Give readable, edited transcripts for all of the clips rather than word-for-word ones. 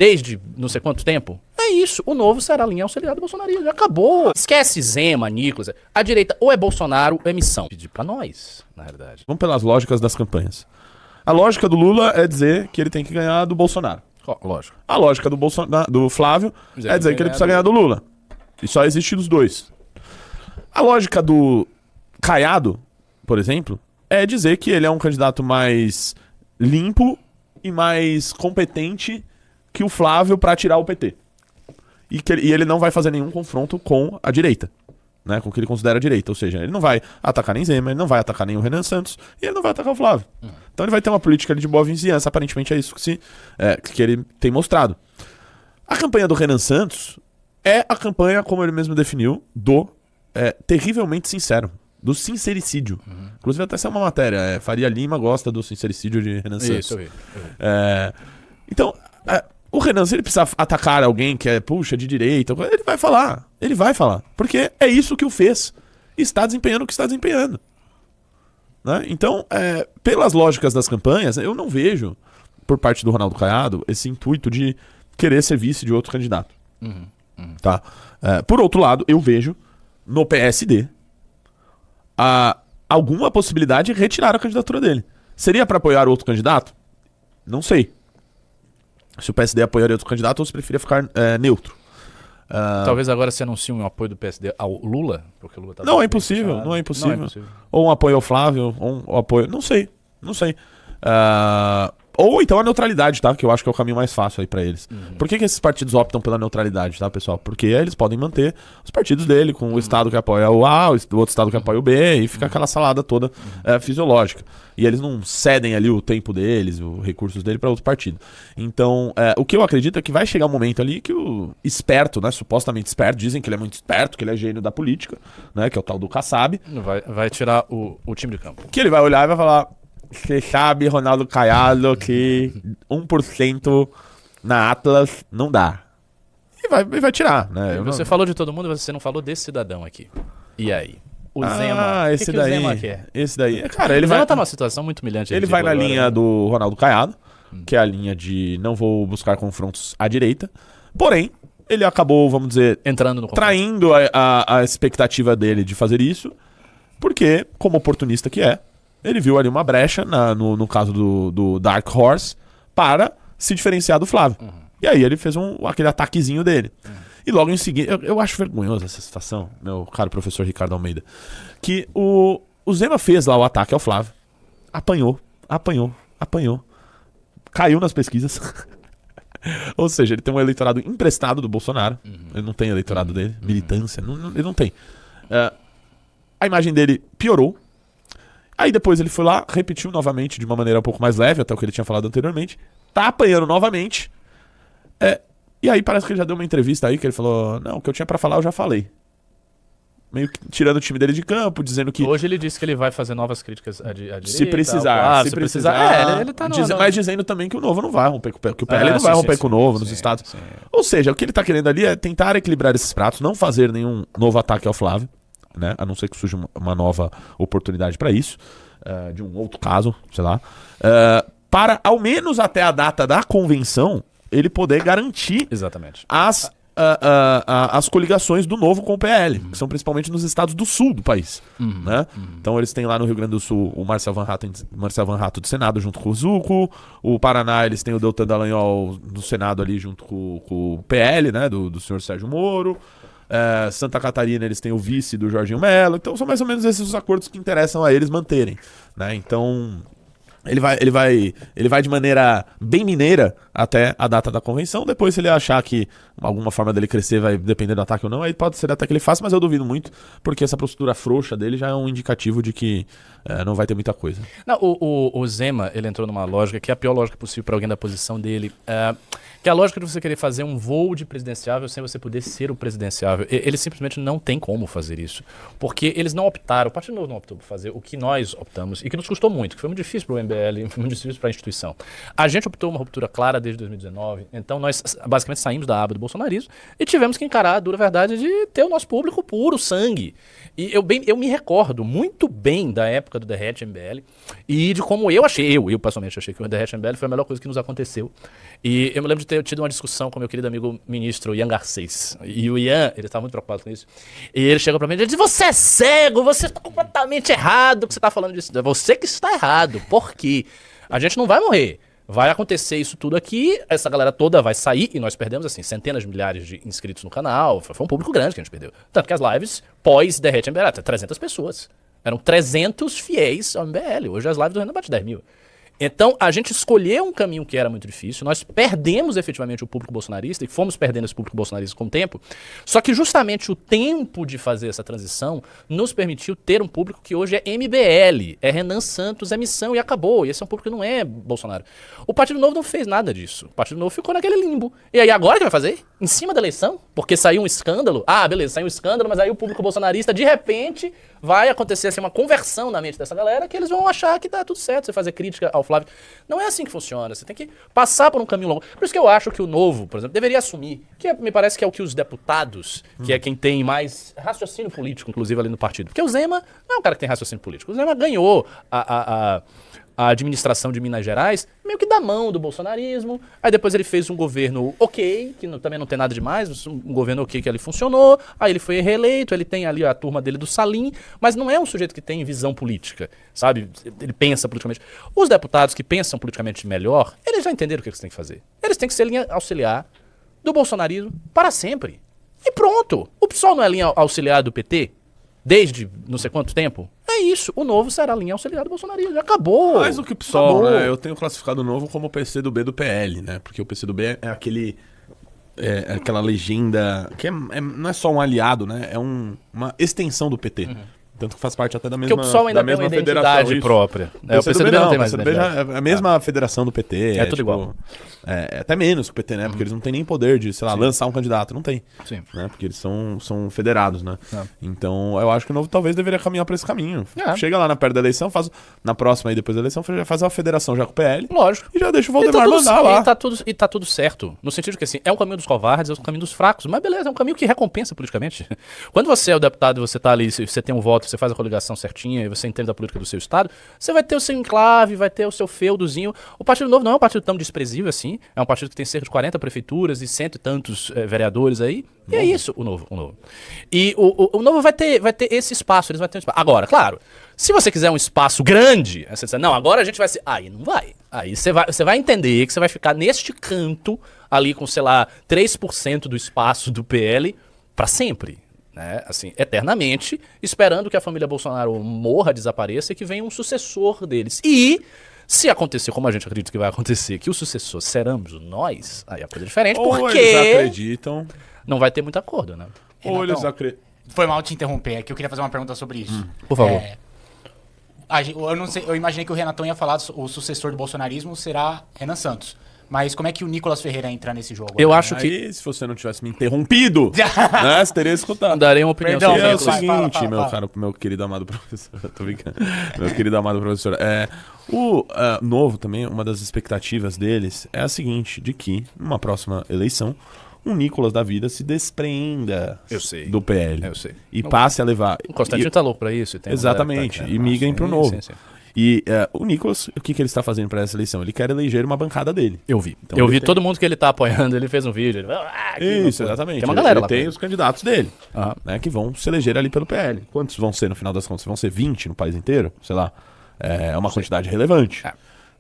desde não sei quanto tempo. É isso, o Novo será a linha auxiliar do bolsonarismo, acabou. Esquece Zema, Nicolas, a direita ou é Bolsonaro ou é missão. Pedir pra nós, na verdade. Vamos pelas lógicas das campanhas. A lógica do Lula é dizer que ele tem que ganhar do Bolsonaro. Lógico. A lógica do Flávio é dizer que ele precisa ganhar do Lula. E só existe dos dois. A lógica do Caiado, por exemplo, é dizer que ele é um candidato mais limpo e mais competente que o Flávio para tirar o PT. E ele não vai fazer nenhum confronto com a direita, né, com o que ele considera a direita. Ou seja, ele não vai atacar nem Zema, ele não vai atacar nem o Renan Santos e ele não vai atacar o Flávio. Então ele vai ter uma política ali de boa vizinhança. Aparentemente é isso que ele tem mostrado. A campanha do Renan Santos é a campanha, como ele mesmo definiu, do terrivelmente sincero. Do sincericídio. Inclusive até saiu uma matéria. Faria Lima gosta do sincericídio de Renan Santos. Isso, eu vi. Então, o Renan, se ele precisar atacar alguém que é, de direita, ele vai falar. Ele vai falar. Porque é isso que o fez. E está desempenhando o que está desempenhando. Né? Então, pelas lógicas das campanhas, eu não vejo, por parte do Ronaldo Caiado, esse intuito de querer ser vice de outro candidato. Tá? Por outro lado, eu vejo no PSD alguma possibilidade de retirar a candidatura dele. Seria para apoiar outro candidato? Não sei. Se o PSD apoiaria outro candidato ou se preferia ficar neutro. Talvez agora se anuncie um apoio do PSD ao Lula, porque o Lula tá não é impossível, não é impossível. Ou um apoio ao Flávio, ou um apoio... Não sei. Ou então a neutralidade, tá? Que eu acho que é o caminho mais fácil aí pra eles. Por que esses partidos optam pela neutralidade, tá, pessoal? Porque eles podem manter os partidos dele, com o Estado que apoia o A, o outro Estado que apoia o B, e fica aquela salada toda fisiológica. E eles não cedem ali o tempo deles, os recursos dele pra outro partido. Então, o que eu acredito é que vai chegar um momento ali que o esperto, né, supostamente esperto, dizem que ele é muito esperto, que ele é gênio da política, né, que é o tal do Kassab. Vai tirar o time de campo. Que ele vai olhar e vai falar... Você sabe, Ronaldo Caiado, que 1% na Atlas não dá. E vai tirar, né? Você falou de todo mundo, você não falou desse cidadão aqui. E aí? O Zema. O Zema quer? Esse daí. Cara, ele Zema tá numa situação muito humilhante. Ele vai na linha do Ronaldo Caiado, que é a linha de não vou buscar confrontos à direita. Porém, ele acabou, vamos dizer, entrando no traindo a expectativa dele de fazer isso, porque, como oportunista que é, ele viu ali uma brecha no caso do Dark Horse para se diferenciar do Flávio. E aí ele fez aquele ataquezinho dele. E logo em seguida, eu acho vergonhosa essa situação, meu caro professor Ricardo Almeida, que o Zema fez lá o ataque ao Flávio, apanhou, caiu nas pesquisas. Ou seja, ele tem um eleitorado emprestado do Bolsonaro, ele não tem eleitorado dele, militância, ele não tem. A imagem dele piorou. Aí depois ele foi lá, repetiu novamente de uma maneira um pouco mais leve, até o que ele tinha falado anteriormente. Tá apanhando novamente. E aí parece que ele já deu uma entrevista aí, que ele falou, não, o que eu tinha pra falar eu já falei. Meio que tirando o time dele de campo, dizendo que... Hoje ele disse que ele vai fazer novas críticas à direita. Se precisar. Se precisar. Ele tá mas dizendo também que o Novo não vai romper com o PL. Que o PL não vai romper com o Novo nos estados. Sim. Ou seja, o que ele tá querendo ali é tentar equilibrar esses pratos, não fazer nenhum novo ataque ao Flávio, né? A não ser que surja uma nova oportunidade para isso, de um outro caso, sei lá, para ao menos até a data da convenção ele poder garantir exatamente as coligações do Novo com o PL, que são principalmente nos estados do sul do país, né? Então eles têm lá no Rio Grande do Sul o Marcel Van Hatten do Senado junto com o Zucco, o Paraná eles têm o Deltan Dallagnol do Senado ali junto com o PL, né, do senhor Sérgio Moro. Santa Catarina eles têm o vice do Jorginho Mello. Então são mais ou menos esses os acordos que interessam a eles manterem, né? Então ele vai de maneira bem mineira até a data da convenção. Depois, se ele achar que alguma forma dele crescer vai depender do ataque ou não, aí pode ser até que ele faça, mas eu duvido muito, porque essa postura frouxa dele já é um indicativo de que não vai ter muita coisa. Não, o Zema, ele entrou numa lógica que é a pior lógica possível para alguém da posição dele, que é a lógica de você querer fazer um voo de presidenciável sem você poder ser o presidenciável. Ele simplesmente não tem como fazer isso, porque eles não optaram, o Partido Novo não optou por fazer o que nós optamos, e que nos custou muito, que foi muito difícil para o MBL, muito difícil para a instituição. A gente optou uma ruptura clara desde 2019, então nós basicamente saímos da aba do bolsonarismo e tivemos que encarar a dura verdade de ter o nosso público puro sangue. E eu me recordo muito bem da época do Derrete MBL e de como eu pessoalmente achei que o Derrete MBL foi a melhor coisa que nos aconteceu. E eu me lembro de ter tido uma discussão com meu querido amigo ministro Ian Garcês. E o Ian, ele estava muito preocupado com isso. E ele chegou pra mim e disse: você é cego, você está completamente errado que você está falando disso. É você que está errado. Por quê? A gente não vai morrer. Vai acontecer isso tudo aqui, essa galera toda vai sair e nós perdemos, assim, centenas de milhares de inscritos no canal. Foi um público grande que a gente perdeu. Tanto que as lives pós-Derrete MBL, até 300 pessoas. Eram 300 fiéis ao MBL. Hoje as lives do Renan bate 10 mil. Então, a gente escolheu um caminho que era muito difícil, nós perdemos efetivamente o público bolsonarista e fomos perdendo esse público bolsonarista com o tempo, só que justamente o tempo de fazer essa transição nos permitiu ter um público que hoje é MBL, é Renan Santos, é Missão e acabou, e esse é um público que não é Bolsonaro. O Partido Novo não fez nada disso, o Partido Novo ficou naquele limbo. E aí agora o que vai fazer? Em cima da eleição? Porque saiu um escândalo? Ah, beleza, saiu um escândalo, mas aí o público bolsonarista, de repente, vai acontecer assim, uma conversão na mente dessa galera que eles vão achar que tá tudo certo, você fazer crítica ao Flávio. Não é assim que funciona, você tem que passar por um caminho longo. Por isso que eu acho que o Novo, por exemplo, deveria assumir, me parece que é o que os deputados, que é quem tem mais raciocínio político, inclusive ali no partido. Porque o Zema não é um cara que tem raciocínio político. O Zema ganhou a administração de Minas Gerais meio que da mão do bolsonarismo. Aí depois ele fez um governo ok, que também não tem nada demais, um governo ok que ali funcionou. Aí ele foi reeleito, ele tem ali a turma dele do Salim, mas não é um sujeito que tem visão política, sabe? Ele pensa politicamente. Os deputados que pensam politicamente melhor, eles já entenderam o que eles têm que fazer. Eles têm que ser linha auxiliar do bolsonarismo para sempre. E pronto. O PSOL não é linha auxiliar do PT? Desde não sei quanto tempo? É isso. O Novo será a linha auxiliar do bolsonarismo. Acabou. Mais do que o PSOL, né? Eu tenho classificado o Novo como o PCdoB do PL, né? Porque o PCdoB é aquele... É aquela legenda... Que não é só um aliado, né? É uma extensão do PT. Tanto que faz parte até da mesma federação. Porque o PSOL ainda tem uma identidade própria. O PCdoB não tem mais identidade. É a mesma federação do PT. É tudo igual. É até menos que o PT, né? Porque eles não têm nem poder de, sei lá, lançar um candidato. Não tem. Sim. Né? Porque eles são federados, né? Então, eu acho que o Novo talvez deveria caminhar pra esse caminho. Chega lá na perto da eleição, na próxima aí, depois da eleição, faz uma federação já com o PL. Lógico. E já deixa o Valdemar mandar lá. E tá tudo certo. No sentido que, assim, é um caminho dos covardes, é um caminho dos fracos. Mas beleza, é um caminho que recompensa politicamente. Quando você é o deputado, você tá ali, você tem um voto, você faz a coligação certinha e você entende a política do seu estado, você vai ter o seu enclave, vai ter o seu feudozinho. O Partido Novo não é um partido tão desprezível assim. É um partido que tem cerca de 40 prefeituras e cento e tantos vereadores aí. E é isso, o Novo. E o Novo vai ter esse espaço, eles vão ter um espaço. Agora, claro, se você quiser um espaço grande, aí você diz, não, agora a gente vai ser... Aí não vai. Aí você vai entender que você vai ficar neste canto, ali com, sei lá, 3% do espaço do PL para sempre. Né? Assim, eternamente, esperando que a família Bolsonaro morra, desapareça e que venha um sucessor deles. E... se acontecer, como a gente acredita que vai acontecer, que o sucessor seremos nós, aí é coisa diferente, porque eles acreditam. Não vai ter muito acordo, né? Ou eles acreditam. Foi mal te interromper, é que eu queria fazer uma pergunta sobre isso. Por favor. Eu não sei, eu imaginei que o Renatão ia falar o sucessor do bolsonarismo será Renan Santos. Mas como é que o Nicolas Ferreira entra nesse jogo? Eu acho que... Aí, se você não tivesse me interrompido, né, você teria escutado. Darei uma opinião Perdão, sobre É o isso. seguinte, meu querido amado professor. Tô brincando. Meu querido amado professor. O Novo também, uma das expectativas deles é a seguinte, de que, numa próxima eleição, o Nicolas da vida se despreenda do PL. Eu sei. E passe a levar... O Constantino tá louco pra isso. E tem Exatamente. E migrem pro Novo. Sim. E o Nicolas, o que ele está fazendo para essa eleição? Ele quer eleger uma bancada dele. Eu vi. Então, eu vi todo mundo que ele tá apoiando, ele fez um vídeo. Isso, exatamente. Tem uma galera ele lá. Tem os candidatos dele, né, que vão se eleger ali pelo PL. Quantos vão ser no final das contas? Vão ser 20 no país inteiro? Sei lá. É uma quantidade relevante.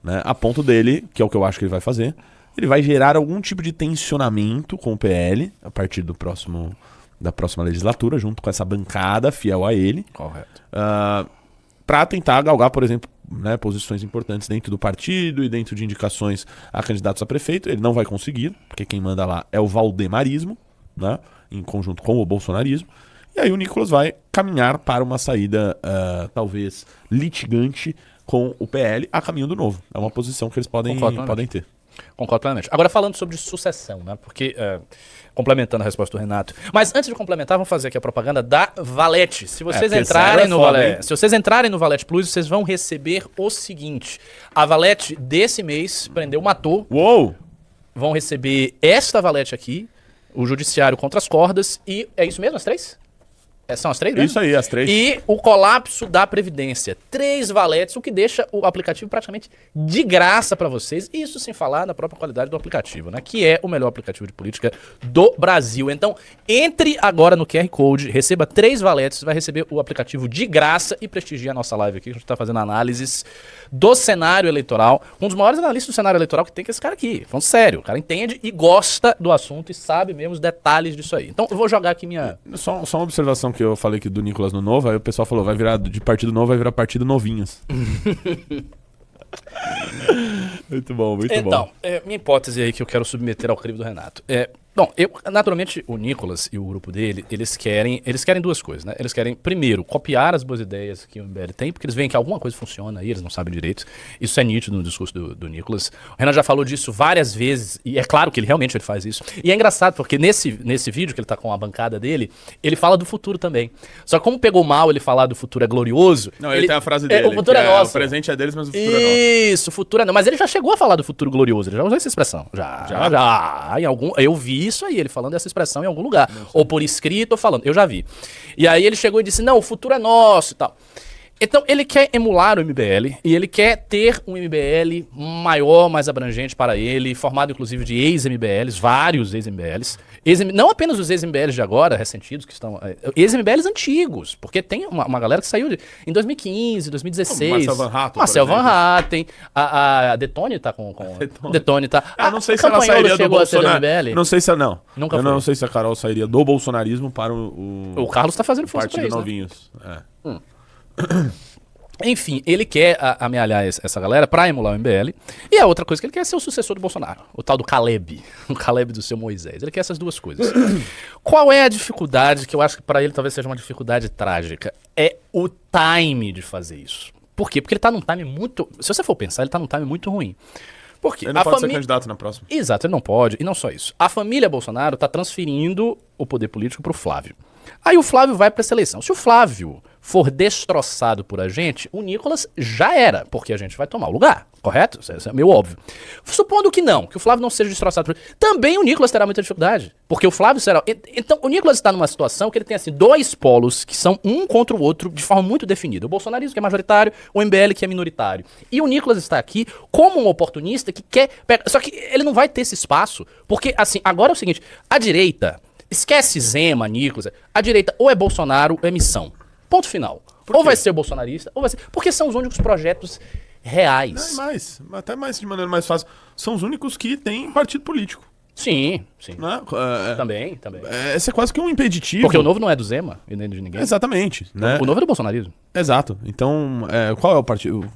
Né, a ponto dele, que é o que eu acho que ele vai fazer, ele vai gerar algum tipo de tensionamento com o PL a partir da próxima legislatura, junto com essa bancada fiel a ele. Correto. Para tentar galgar, por exemplo, né, posições importantes dentro do partido e dentro de indicações a candidatos a prefeito. Ele não vai conseguir, porque quem manda lá é o valdemarismo, né, em conjunto com o bolsonarismo. E aí o Nicolas vai caminhar para uma saída, talvez, litigante com o PL a caminho do Novo. É uma posição que eles podem ter. Concordo plenamente. Agora, falando sobre sucessão, né? Porque, complementando a resposta do Renato. Mas antes de complementar, vamos fazer aqui a propaganda da Valete. Se vocês entrarem no Valete, se vocês entrarem no Valete Plus, vocês vão receber o seguinte: a Valete desse mês prendeu, matou. Uou! Vão receber esta Valete aqui, o Judiciário contra as Cordas, e é isso mesmo, as 3? São as 3 mesmo? Isso aí, as 3. E o colapso da Previdência. 3 valetes, o que deixa o aplicativo praticamente de graça para vocês. Isso sem falar na própria qualidade do aplicativo, né? Que é o melhor aplicativo de política do Brasil. Então, entre agora no QR Code, receba 3 valetes, vai receber o aplicativo de graça e prestigie a nossa live aqui. A gente está fazendo análises do cenário eleitoral. Um dos maiores analistas do cenário eleitoral que tem que é esse cara aqui. Falando sério, o cara entende e gosta do assunto e sabe mesmo os detalhes disso aí. Então, eu vou jogar aqui minha... Só uma observação que eu falei aqui do Nicolas no Novo, aí o pessoal falou, vai virar de partido novo, vai virar partido novinhos. Muito bom, muito bom. Então, minha hipótese aí que eu quero submeter ao crivo do Renato. Bom, naturalmente, o Nicolas e o grupo dele, eles querem 2 coisas, né? Eles querem, primeiro, copiar as boas ideias que o MBL tem, porque eles veem que alguma coisa funciona aí, eles não sabem direito. Isso é nítido no discurso do Nicolas. O Renan já falou disso várias vezes, e é claro que ele realmente faz isso. E é engraçado, porque nesse vídeo que ele tá com a bancada dele, ele fala do futuro também. Só que como pegou mal ele falar do futuro é glorioso... Não, ele tem a frase dele, o futuro é nosso. O presente é deles, mas o futuro é nosso. Isso, o futuro é nosso. Mas ele já chegou a falar do futuro glorioso, ele já usou essa expressão. Já. Eu vi isso aí, ele falando dessa expressão em algum lugar. Ou por escrito, ou falando. Eu já vi. E aí ele chegou e disse, não, o futuro é nosso e tal. Então ele quer emular o MBL e ele quer ter um MBL maior, mais abrangente para ele, formado inclusive de ex-MBLs, vários ex-MBLs. Não apenas os ex-MBLs de agora, ressentidos, que estão... ex-MBLs antigos, porque tem uma galera que saiu em 2015, 2016. Marcel Van Hatten. Marcel Van Hatten. A Detone tá com... Detone tá... não sei se ela sairia do Bolsonaro. Não sei se ela... Nunca eu foi. não sei se a Carol sairia do bolsonarismo para o Carlos tá fazendo força Partido pra isso, Novinhos. Né? Enfim, ele quer amealhar essa galera pra emular o MBL. E a outra coisa que ele quer é ser o sucessor do Bolsonaro. O tal do Caleb. O Caleb do seu Moisés. Ele quer essas 2 coisas. Qual é a dificuldade, que eu acho que pra ele talvez seja uma dificuldade trágica? É o time de fazer isso. Por quê? Porque ele tá num time muito... Se você for pensar, ele tá num time muito ruim. Porque ele não pode ser candidato na próxima. Exato, ele não pode. E não só isso. A família Bolsonaro tá transferindo o poder político pro Flávio. Aí o Flávio vai pra essa eleição. Se o Flávio for destroçado por a gente, o Nicolas já era, porque a gente vai tomar o lugar, correto? Isso é meio óbvio. Supondo que não, que o Flávio não seja destroçado por... Também o Nicolas terá muita dificuldade, porque o Flávio será... Então, o Nicolas está numa situação que ele tem, assim, 2 polos que são um contra o outro de forma muito definida. O bolsonarismo, que é majoritário, o MBL, que é minoritário. E o Nicolas está aqui como um oportunista que quer... Só que ele não vai ter esse espaço, porque, assim, agora é o seguinte, a direita... Esquece Zema, Nicolas. A direita ou é Bolsonaro ou é missão. Ponto final. Ou vai ser bolsonarista, ou vai ser... Porque são os únicos projetos reais. Não, até mais de maneira mais fácil. São os únicos que têm partido político. Sim. Né? Também. Esse é quase que um impeditivo. Porque o Novo não é do Zema e nem de ninguém. Exatamente. Né? O Novo é do bolsonarismo. Exato. Então, qual é o partido?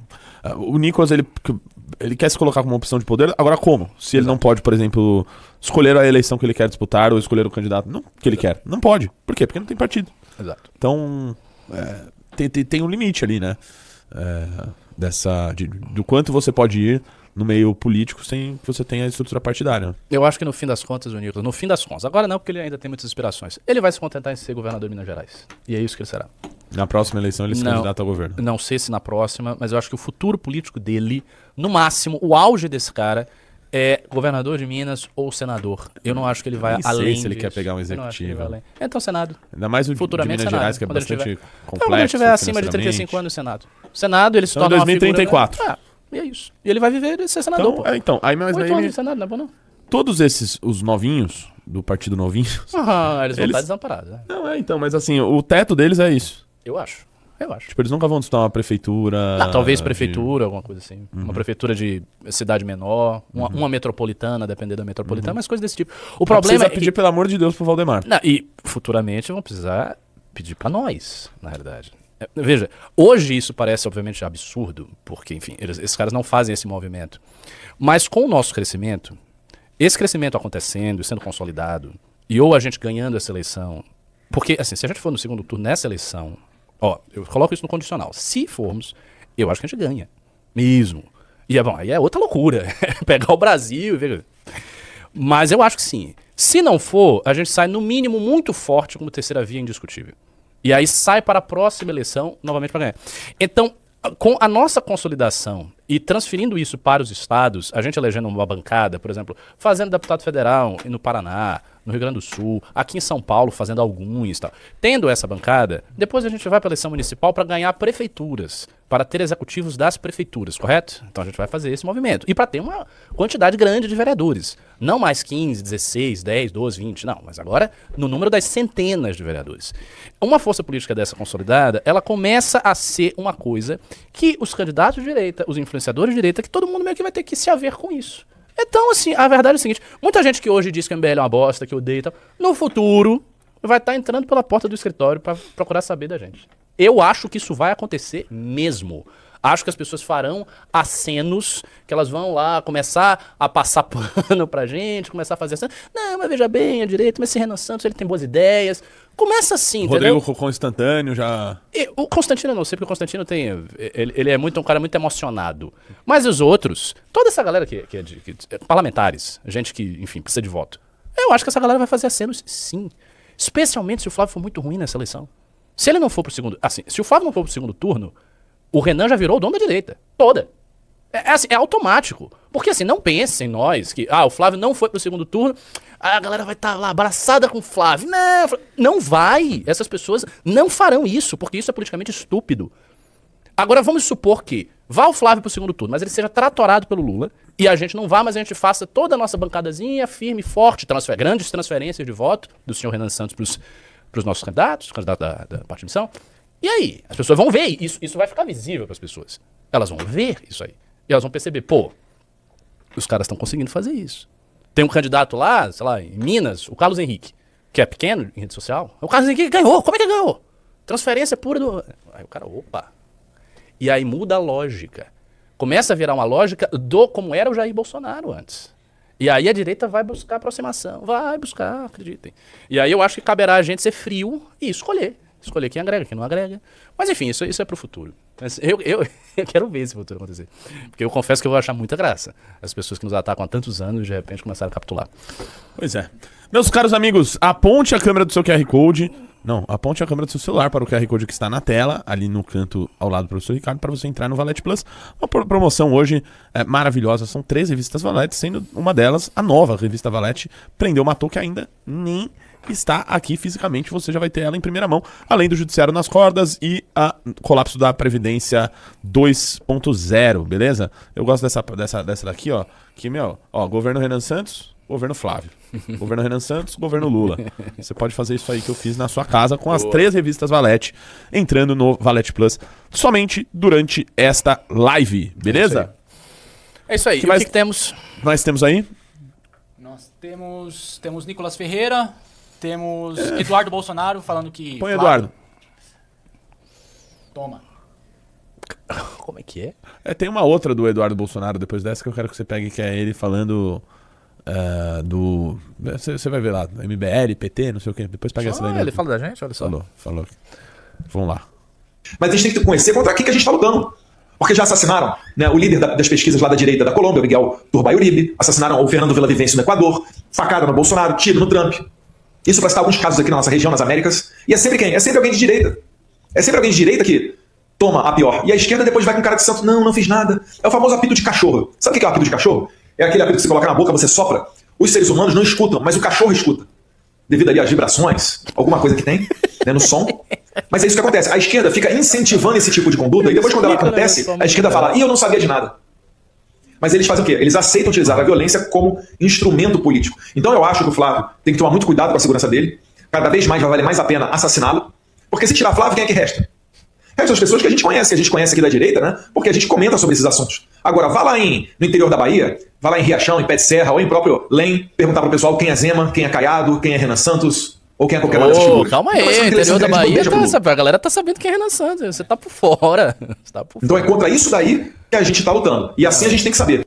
O Nicolas, ele quer se colocar como uma opção de poder. Agora, como? Se ele não pode, por exemplo, escolher a eleição que ele quer disputar ou escolher o candidato que ele quer. Não pode. Por quê? Porque não tem partido. Exato. Então, tem um limite ali, né? Do quanto você pode ir no meio político sem que você tenha a estrutura partidária. Eu acho que no fim das contas, o Nicolas, agora não, porque ele ainda tem muitas inspirações, ele vai se contentar em ser governador de Minas Gerais. E é isso que ele será. Na próxima eleição ele se candidata ao governo. Não sei se na próxima, mas eu acho que o futuro político dele, no máximo, o auge desse cara é governador de Minas ou senador. Eu não acho que ele vai além se ele disso. quer pegar um executivo. Então, Senado. Ainda mais o futuramente, de Minas Senado, Gerais, que é bastante complexo. Quando ele tiver acima de 35 anos, Senado. Senado, ele se torna 2034. Uma figura, e é isso. E ele vai viver e ser senador. Então, aí mais 8 anos de Senado, não é bom não? Todos os novinhos, do Partido Novinhos... eles vão estar desamparados. Né? Não, então, mas assim, o teto deles é isso. Eu acho. Tipo, eles nunca vão disputar uma prefeitura... talvez prefeitura, alguma coisa assim. Uma prefeitura de cidade menor, uma metropolitana, depender da metropolitana, mas coisas desse tipo. O problema é pedir, pelo amor de Deus, pro Valdemar. E futuramente vão precisar pedir pra nós, na realidade. Veja, hoje isso parece obviamente absurdo, porque, enfim, esses caras não fazem esse movimento. Mas com o nosso crescimento, esse crescimento acontecendo, sendo consolidado, e ou a gente ganhando essa eleição... Porque, assim, se a gente for no segundo turno nessa eleição... eu coloco isso no condicional. Se formos, eu acho que a gente ganha. Mesmo. E bom, aí é outra loucura. Pegar o Brasil e ver. Mas eu acho que sim. Se não for, a gente sai no mínimo muito forte como terceira via indiscutível. E aí sai para a próxima eleição novamente para ganhar. Então, com a nossa consolidação e transferindo isso para os estados, a gente elegendo uma bancada, por exemplo, fazendo deputado federal no Paraná, no Rio Grande do Sul, aqui em São Paulo fazendo alguns, tal. Tendo essa bancada, depois a gente vai para a eleição municipal para ganhar prefeituras, para ter executivos das prefeituras, correto? Então a gente vai fazer esse movimento. E para ter uma quantidade grande de vereadores. Não mais 15, 16, 10, 12, 20, não. Mas agora no número das centenas de vereadores. Uma força política dessa consolidada, ela começa a ser uma coisa que os candidatos de direita, os influenciadores de direita, que todo mundo meio que vai ter que se haver com isso. Então, assim, a verdade é o seguinte, muita gente que hoje diz que o MBL é uma bosta, que odeia e tal, no futuro vai estar entrando pela porta do escritório para procurar saber da gente. Eu acho que isso vai acontecer mesmo. Acho que as pessoas farão acenos, que elas vão lá começar a passar pano pra gente, começar a fazer assim, não, mas veja bem, a direita, mas esse Renan Santos, ele tem boas ideias. Começa assim, Rodrigo entendeu? Cocon instantâneo já... E o Constantino eu não sei, porque o Constantino tem... Ele é um cara muito emocionado. Mas os outros, toda essa galera que parlamentares, gente que, enfim, precisa de voto, eu acho que essa galera vai fazer acenos sim. Especialmente se o Flávio for muito ruim nessa eleição. Se ele não for pro segundo... Assim, se o Flávio não for pro segundo turno, o Renan já virou o dono da direita. Toda. Assim, é automático. Porque assim, não pensem nós que o Flávio não foi pro segundo turno, a galera vai estar lá abraçada com o Flávio. Não vai. Essas pessoas não farão isso, porque isso é politicamente estúpido. Agora vamos supor que vá o Flávio pro segundo turno, mas ele seja tratorado pelo Lula, e a gente não vá, mas a gente faça toda a nossa bancadazinha firme, forte, grandes transferências de voto do senhor Renan Santos pros nossos candidatos da parte de missão. E aí? As pessoas vão ver, isso vai ficar visível para as pessoas. Elas vão ver isso aí. E elas vão perceber, pô, os caras estão conseguindo fazer isso. Tem um candidato lá, sei lá, em Minas, o Carlos Henrique, que é pequeno em rede social. O Carlos Henrique ganhou. Como é que ganhou? Transferência pura do... Aí o cara, opa. E aí muda a lógica. Começa a virar uma lógica do como era o Jair Bolsonaro antes. E aí a direita vai buscar aproximação. Vai buscar, acreditem. E aí eu acho que caberá a gente ser frio e escolher. Escolher quem agrega, quem não agrega. Mas enfim, isso é pro futuro. Mas eu quero ver esse futuro acontecer. Porque eu confesso que eu vou achar muita graça. As pessoas que nos atacam há tantos anos e de repente começaram a capitular. Pois é. Meus caros amigos, aponte a câmera do seu QR Code. Não, aponte a câmera do seu celular para o QR Code que está na tela, ali no canto ao lado do professor Ricardo, para você entrar no Valete Plus. Uma promoção hoje maravilhosa. São 3 revistas Valete, sendo uma delas a nova revista Valete, Prendeu, Matou, que ainda nem está aqui fisicamente. Você já vai ter ela em primeira mão, além do Judiciário nas Cordas e a Colapso da Previdência 2.0, beleza? Eu gosto dessa daqui, ó. Que, governo Renan Santos, governo Flávio. Governo Renan Santos, governo Lula. Você pode fazer isso aí que eu fiz na sua casa com as 3 revistas Valete, entrando no Valete Plus somente durante esta live, beleza? É isso aí. Que E mais o que temos? Nós temos aí? Nós temos Nicolas Ferreira, temos Eduardo Bolsonaro falando que... Põe Eduardo. Toma. Como é que é? Tem uma outra do Eduardo Bolsonaro depois dessa que eu quero que você pegue, que é ele falando do... Você vai ver lá, MBL, PT, não sei o quê. Depois pega essa daí. Ele fala da gente? Olha só. Falou. Vamos lá. Mas a gente tem que conhecer contra quem que a gente está lutando. Porque já assassinaram, né, o líder das pesquisas lá da direita da Colômbia, o Miguel Turbai Uribe, assassinaram o Fernando Villavicencio no Equador, facaram no Bolsonaro, tiro no Trump. Isso para citar alguns casos aqui na nossa região, nas Américas. E é sempre quem? É sempre alguém de direita. É sempre alguém de direita que toma a pior. E a esquerda depois vai com cara de santo, não fiz nada. É o famoso apito de cachorro. Sabe o que é o apito de cachorro? É aquele apito que você coloca na boca, você sopra. Os seres humanos não escutam, mas o cachorro escuta. Devido ali às vibrações, alguma coisa que tem, né, no som. Mas é isso que acontece. A esquerda fica incentivando esse tipo de conduta e depois quando ela acontece, a esquerda fala, eu não sabia de nada. Mas eles fazem o quê? Eles aceitam utilizar a violência como instrumento político. Então eu acho que o Flávio tem que tomar muito cuidado com a segurança dele. Cada vez mais vai valer mais a pena assassiná-lo. Porque se tirar Flávio, quem é que resta? Restam as pessoas que a gente conhece aqui da direita, né? Porque a gente comenta sobre esses assuntos. Agora, vá lá no interior da Bahia, vá lá em Riachão, em Pé de Serra, ou em próprio Lem, perguntar pro pessoal quem é Zema, quem é Caiado, quem é Renan Santos, ou quem é qualquer uma dessas figuras. Calma aí, Então, interior da Bahia, a galera tá sabendo quem é Renan Santos, você tá por fora. Então é contra isso daí que a gente tá lutando. E assim a gente tem que saber.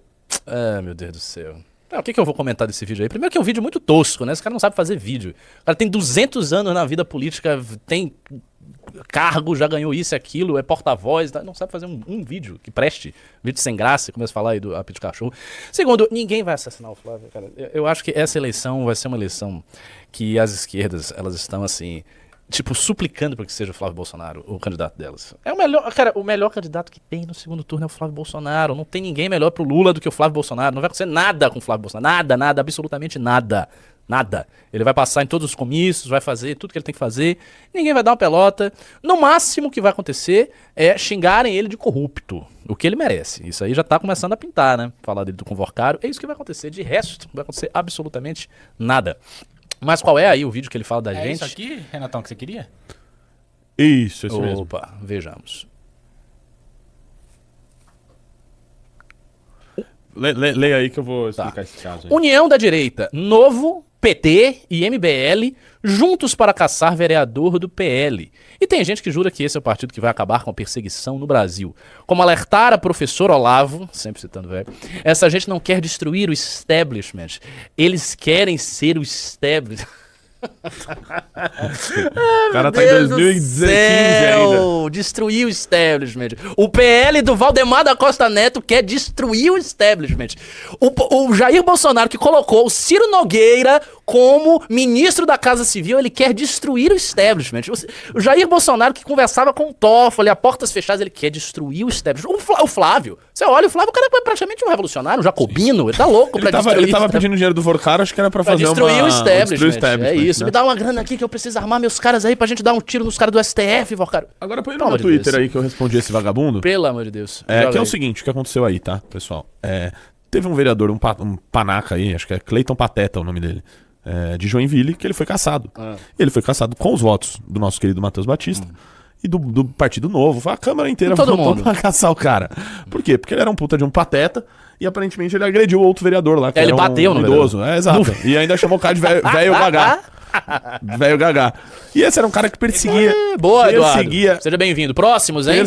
Meu Deus do céu. O que eu vou comentar desse vídeo aí? Primeiro que é um vídeo muito tosco, né? Esse cara não sabe fazer vídeo. O cara tem 200 anos na vida política, tem cargo, já ganhou isso e aquilo, é porta-voz, não sabe fazer um vídeo que preste, vídeo sem graça, começa a falar aí do apito de cachorro. Segundo, ninguém vai assassinar o Flávio, cara. Eu acho que essa eleição vai ser uma eleição que as esquerdas, elas estão assim, tipo, suplicando para que seja o Flávio Bolsonaro o candidato delas. É o melhor, cara, o melhor candidato que tem no segundo turno é o Flávio Bolsonaro. Não tem ninguém melhor pro Lula do que o Flávio Bolsonaro. Não vai acontecer nada com o Flávio Bolsonaro. Nada, absolutamente nada. Nada. Ele vai passar em todos os comícios, vai fazer tudo que ele tem que fazer. Ninguém vai dar uma pelota. No máximo que vai acontecer é xingarem ele de corrupto. O que ele merece. Isso aí já tá começando a pintar, né? Falar dele do convocário. É isso que vai acontecer. De resto, não vai acontecer absolutamente nada. Mas qual é aí o vídeo que ele fala da gente? É isso aqui, Renatão, que você queria? Isso mesmo. Opa, vejamos. Leia aí que eu vou explicar esse caso aí. União da Direita, Novo, PT e MBL juntos para caçar vereador do PL. E tem gente que jura que esse é o partido que vai acabar com a perseguição no Brasil. Como alertara professor Olavo, sempre citando velho, essa gente não quer destruir o establishment. Eles querem ser o establishment. O cara tá em 2015 ainda. Destruir o establishment. O PL do Valdemar da Costa Neto quer destruir o establishment. O Jair Bolsonaro, que colocou o Ciro Nogueira como ministro da Casa Civil, ele quer destruir o establishment. O Jair Bolsonaro, que conversava com o Toffoli a portas fechadas, ele quer destruir o establishment. O Flávio, você olha, o Flávio, o cara é praticamente um revolucionário, um jacobino, ele tá louco pra destruir. Ele tava pedindo dinheiro do Vorcaro, acho que era pra fazer destruir o establishment. É isso, né? me dá uma grana aqui que eu preciso armar meus caras aí pra gente dar um tiro nos caras do STF, Vorcaro. Agora põe no Twitter aí que eu respondi esse vagabundo. Pelo amor de Deus. Que é o seguinte, o que aconteceu aí, tá, pessoal? Teve um vereador, um panaca aí, acho que é Cleiton Pateta o nome dele, de Joinville, que ele foi caçado. Ele foi caçado com os votos do nosso querido Matheus Batista e do Partido Novo. A Câmara inteira votou pra caçar o cara. Por quê? Porque ele era um puta de um pateta e aparentemente ele agrediu outro vereador lá, que ele era bateu no idoso. Exato. E ainda chamou o cara de velho gagá. Velho gagá. E esse era um cara que perseguia... Boa, Eduardo. Seja bem-vindo. Próximos, hein?